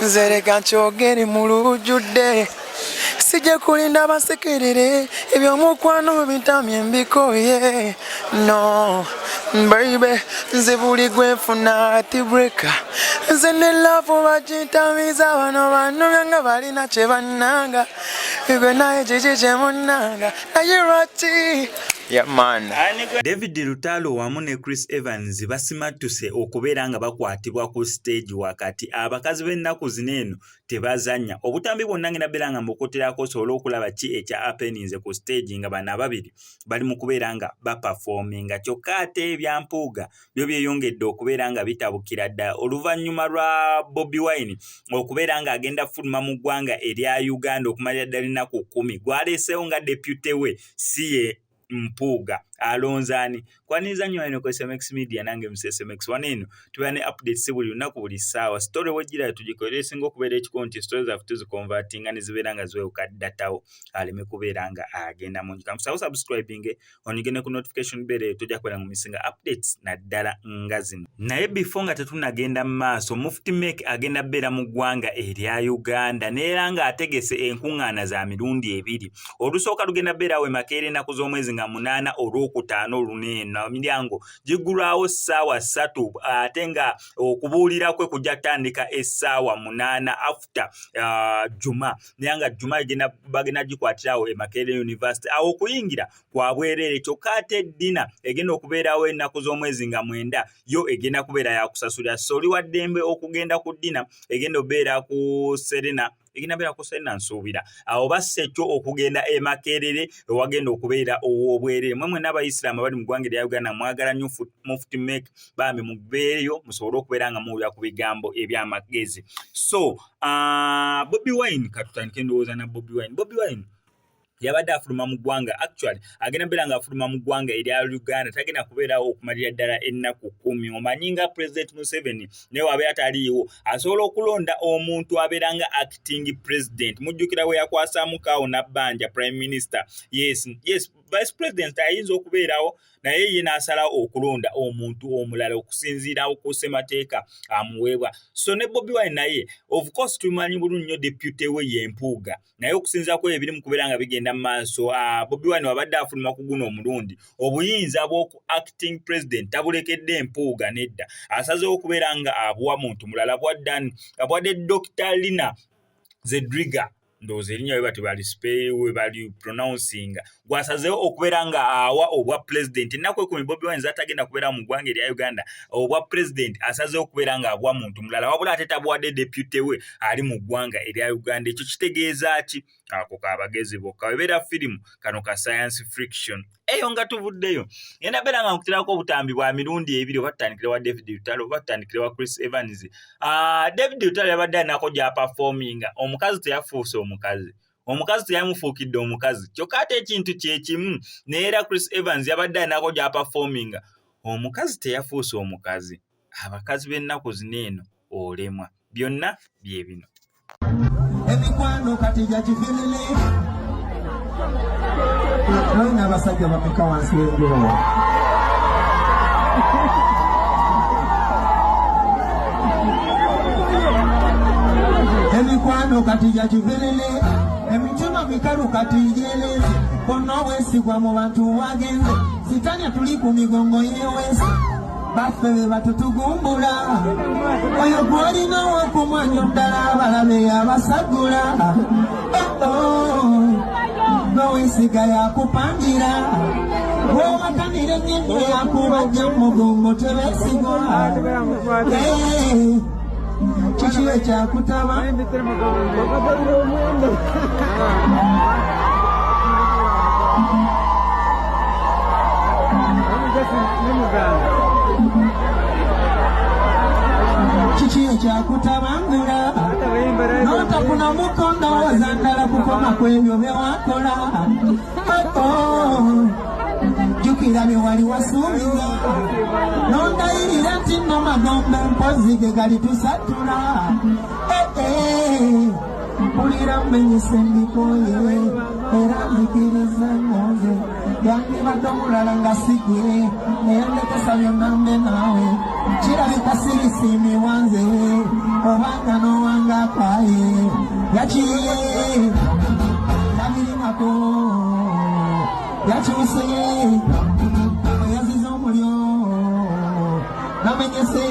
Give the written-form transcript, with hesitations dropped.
Zereka nkyogere mu lujjudde sijja kulinda basekerere ebyomukwano bitamye mbikoye no baby nze buli gwenfuna ati breaka nze ne love bagitamiza bano bantu nga balina kye bannanga gwe naye kiki kye munnanga naye lwaki yeah, man. David Lutalo wamu ne Chris Evans basimatuse okubeera nga bakwatibwa ku stage wakati abakazi b'ennaku zineeno tebazanya obutambi bwonna ngenda beera nga mbukutirako sobola okulaba ki ekya happenings ku stage nga bano ababiri bali mu kubeera nga baperforminga kyokka ate ebyampuuga byo byeyongedde okubeera nga bitabukira ddala oluvannyuma lwa Bobi Wine okubeera nga agenda fuluma mu ggwanga erya Uganda okumalira ddala ennaku 10 gwaleesewo nga deputy we siye mpuuga alonzani kwaniza nnyo eno ku SMX Media nange SMX waneno tubane updates buli lunaku buli ssaawa story wejjira tugikolera esinga okubeera ekikonti stories of tuziconvertinga ne zibeera nga ziweuka datawo aleme kubeera nga agenda mu njika musawo subscribing onigene ku notification bell tujja kwera mu misinga updates naddala nga zino naye before nga tetunagenda mu maaso Mufti Mek agenda beera mu ggwanga erya Uganda neera nga ategese enkuŋŋaana za mirundi ebiri olusooka lugenda beerawo Makerere ennaku z'omwezi nga 8 olwokutaano luneeno miryango gigulwawo essaawa 3 ate nga okubuulira kwe kujja kutandika essaawa 8 after Juma naye nga Juma bagenda gikwatirawo Makerere University awo okuyingira kwa bwereere kyokka ate dina egenda okubeerawo ennaku z'omwezi nga 9 yo egenda kubeera yakusasulira soli wa ddembe okugenda ku dina egenda obeera ku Serena egenda beera kusena nsuubira awo bassekyo okugenda Makerere wagenda okubeera obwerere mmwe n'abayisiraamu bali mu ggwanga erya Uganda mwagala nnyo Mufti Mek bambi mubeeyo musobole okubeera nga muwulira ku bigambo eby'amagezi so Bobi Wine katutandike ndowooza na Bobi Wine yabadde afuluma mu ggwanga actually agenda beera nga afuluma mu ggwanga erya Uganda tagenda kubeerawo okumalira ddala ennaku 10 omanyi nga President Museveni naye wabeera taliiwo asobola okulonda omuntu abeera nga acting president mujjukira we yakwasaamukawo nabbanja prime minister yes vice president ayinza okubeerawo naye ye n'asalawo okulonda omuntu omulala okusinziira ku ssemateeka amuweebwa so ne Bobi Wine naye of course tumanyi bulungi nnyo deputy we y'empuuga naye okusinziira ku ebiri mu kubeera nga bigenda mu maaso Bobi Wine wabadde afuluma ku guno omulundi obuyinza bw'oku acting president tabulekedde empuuga nedda asazeewo okubeera nga abuwa muntu mulala bwadde Dr. Lina Zedriga ndowooza erinnya we bali pronouncing gwasazeewo okubeera nga awa obwa president ennaku 10 Bobi Wine zatagenda kubeera mu ggwanga erya Uganda obwa president asazeewo okubeera nga abuwa muntu mulala wabula ate tabuwadde deputy we ali mu ggwanga erya Uganda ekyo kitegeeza ki ako kabagezi bokka webeera firimu kano ka science friction eyo nga tuvuddeyo yenda beera nga nkutirako obutambi bwa mirundi ebiri oba tutandikire wa David Lutalo oba tutandikire wa Chris Evans David Lutalo yabadde alinako gya performinga omukazi teyafuuse omukazi teyamufuukidde omukazi kyokka ate ekintu kyekimu neera Chris Evans yabadde alinako gya performinga omukazi teyafuuse omukazi abakazi b'ennaku zineeno olemwa byonna bye bino emikwano kati gya kifirili olina abasajja bameka wansi w'enjuba emikwano kati gya kifirili emitima mikalu kati gyelezi bonna obwesigwa mu bantu wagenze sitanya tuli ku migongo y'ewesi baffe be batutugumbula oyo gwolinawo okumwanya omudala abalabe abasagula bawesiga yakupangira wowakanira ennyingo yakubajja mu mugongo tebesigwa kiki ekyakutaba kiki ekyakutabangula n'otafuna mukonda wazandala kukoma kwebyo bye wakola jjukira bye wali wasuubiza n'ondayirira nti nno magombe mpozi ge gali tusatula Pulira mmenyise mbikoye era nzikiriza ngonze yange batomulala nga sigwe neyandekesa byonna mbe naawe kirabika sirisimi wanze obanga n'owanga kwaye yakiye yabirimako yakyuse yaziza omulyo namenyese